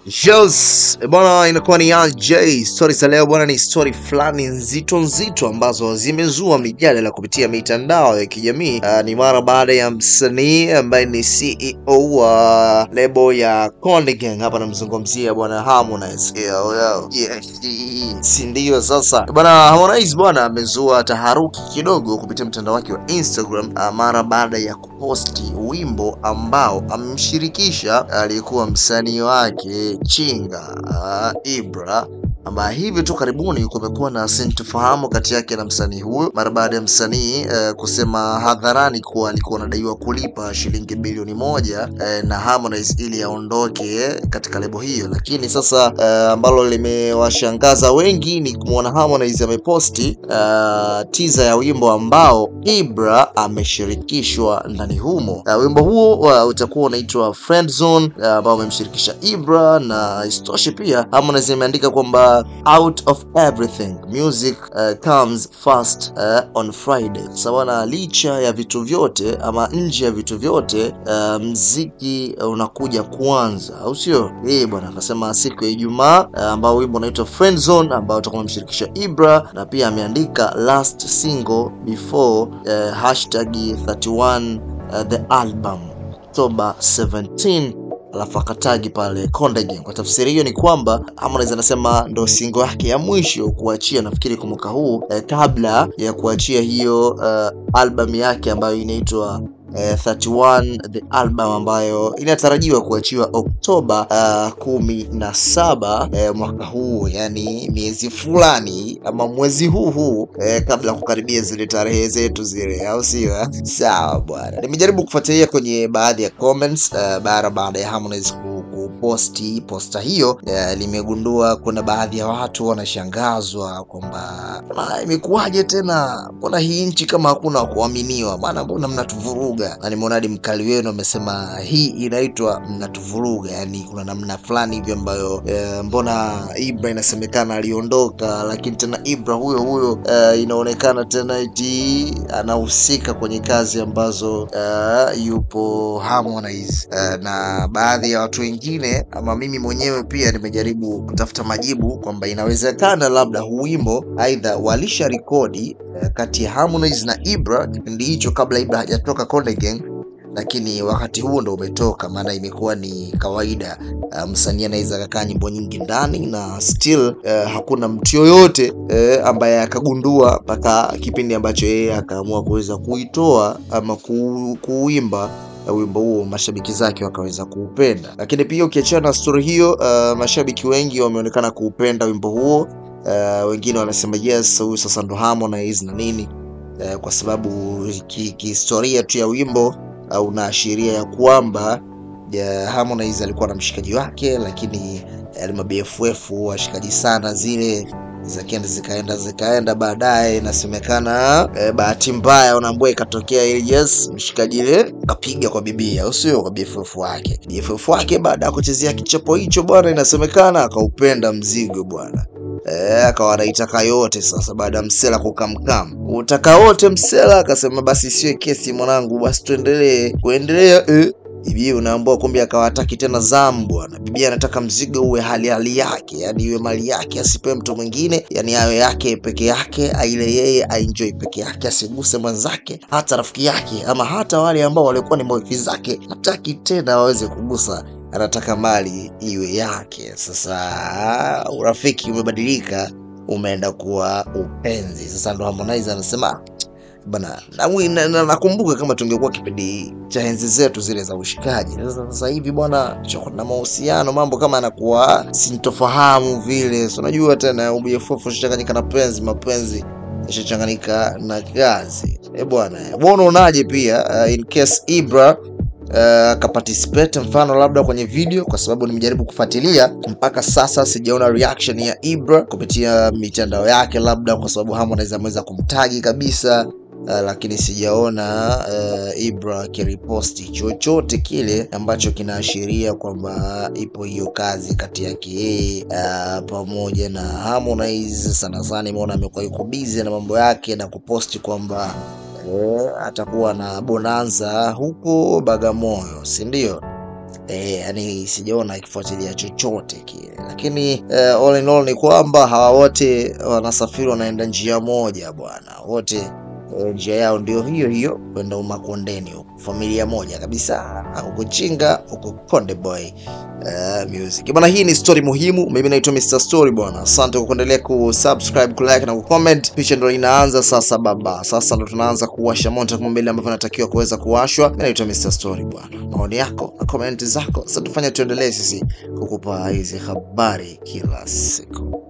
Shows bwana, inakuwa ni J story za leo bwana. Ni story fulani nzito ambazo zimezua mijadala kupitia mitandao ya kijamii. Ni mara baada ya msanii ambaye ni CEO wa lebo ya Konde Gang, hapa namzungumzia bwana Harmonize. Si ndio? Sasa bwana Harmonize bwana amezua taharuki kidogo kupitia mtandao wake wa Instagram mara baada ya kuposti wimbo ambao amemshirikisha aliyekuwa msanii wake Chinga Ibra, ambaye hivi tu karibuni kumekuwa na sintofahamu kati yake na msanii huyo mara baada ya msanii kusema hadharani kuwa alikuwa anadaiwa kulipa shilingi bilioni 1 na Harmonize ili aondoke katika lebo hiyo. Lakini sasa ambalo limewashangaza wengi ni kumwona Harmonize ameposti teaser ya wimbo ambao Ibra ameshirikishwa ndani humo. Wimbo huo utakuwa unaitwa Friend Zone ambao amemshirikisha Ibra, na istoshe pia Harmonize imeandika kwamba out of everything music comes first on Friday. Sawa, licha ya vitu vyote ama nje ya vitu vyote mziki unakuja kwanza, au sio? Bwana akasema siku ya Ijumaa ambao wimbo unaitwa Friend Zone ambao utakuwa umemshirikisha Ibra, na pia ameandika last single before #31 the album October 17, alafu akatagi pale Konde Gang. Kwa tafsiri hiyo ni kwamba Harmonize anasema ndo single yake ya mwisho kuachia, nafikiri kwa mwaka huu kabla ya kuachia hiyo album yake ambayo inaitwa 31 the album ambayo inatarajiwa kuachiwa Oktoba 17 mwaka huu, yani miezi fulani ama mwezi huu kabla kukaribia zile tarehe zetu zile, au sio? Sawa bwana, nimejaribu kufuatilia kwenye baadhi ya comments baada ya Harmonize kuposti posta hiyo. Limegundua kuna baadhi ya watu wanashangazwa kwamba imekuwaje tena, mbona hii nchi kama hakuna kuaminiwa bana, mbona mnatuvuruga? Na nimeona hadi mkali wenu amesema hii inaitwa mnatuvuruga, yani kuna namna fulani hivi ambayo mbona Ibra inasemekana aliondoka, lakini tena Ibra huyo inaonekana tena eti anahusika kwenye kazi ambazo yupo Harmonize. Na baadhi ya watu wengine ama mimi mwenyewe pia nimejaribu kutafuta majibu kwamba inawezekana labda wimbo aidha walisha rekodi kati ya Harmonize na Ibra kipindi hicho kabla Ibra hajatoka Konde Gang, lakini wakati huo ndo umetoka. Maana imekuwa ni kawaida msanii anaweza kukaa nyimbo nyingi ndani na still hakuna mtu yoyote ambaye akagundua mpaka kipindi ambacho yeye akaamua kuweza kuitoa ama kuimba wimbo huo, mashabiki zake wakaweza kuupenda. Lakini pia ukiachana na story hiyo, mashabiki wengi wameonekana kuupenda wimbo huo. Wengine wanasema yes, huyu sasa ndo Harmonize na nini, kwa sababu kihistoria tu ya wimbo unaashiria ya kwamba Harmonize alikuwa na mshikaji wake, lakini BFF washikaji sana, zile zikaenda baadaye inasemekana bahati mbaya unaambia ikatokea ile yes, mshikaji ile kapiga kwa bibia, au sio, kwa BFF wake. BFF wake baada ya kuchezea kichapo hicho bwana, inasemekana akaupenda mzigo bwana, akawa anaitaka yote. Sasa baada ya msela kukamkam utaka wote, msela akasema basi sio kesi mwanangu, basi kuendelea bibi unaambia kumbe akawataki tena zamu bwana. Bibi anataka mzigo uwe hali yake, yani iwe mali yake, asipe mtu mwingine, yani awe yake peke yake, aile yeye aenjoy peke yake, asiguse mwanzake, hata rafiki yake ama hata wale ambao walikuwa ni marafiki zake hataki tena waweze kugusa, anataka mali iwe yake. Sasa urafiki umebadilika, umeenda kuwa upenzi. Sasa ndo Harmonize anasema bana, nakumbuka kama tungekuwa kipindi cha enzi zetu zile za ushikaji. Sasa hivi bwana na mahusiano mambo kama anakuwa sintofahamu vile, so unajua tena UBFF ushachanganyika na mapenzi ushachanganyika na kazi. Bwana unaonaje pia in case Ibra kaparticipate mfano labda kwenye video, kwa sababu nimejaribu kufuatilia mpaka sasa sijaona reaction ya Ibra kupitia mitandao yake, labda kwa sababu Harmonize ameweza kumtagi kabisa, lakini sijaona Ibra kiriposti chochote kile ambacho kinaashiria kwamba ipo hiyo kazi kati yake yeye pamoja na Harmonize. Sana nimeona amekuwa yuko busy na mambo yake na kuposti kwamba atakuwa na bonanza huko Bagamoyo, si ndio? yani sijaona ikifuatilia chochote kile, lakini all in all ni kwamba hawa wote wanasafiri wanaenda njia moja bwana, wote njia yao ndio hiyo hiyo, kwenda Umakondeni huko, familia moja kabisa, huko Chinga, huko Konde Boy Music bwana. Hii ni story muhimu, mimi naitwa Mr. Story bwana. Asante kwa kuendelea kusubscribe, kulike na kucomment. Picha ndio inaanza sasa baba, sasa ndo tunaanza kuwasha moto kama mbele ambavyo natakiwa kuweza kuwashwa. Mimi naitwa Mr. Story bwana. Maoni yako na comment zako sasa tufanye tuendelee sisi kukupa hizi habari kila siku.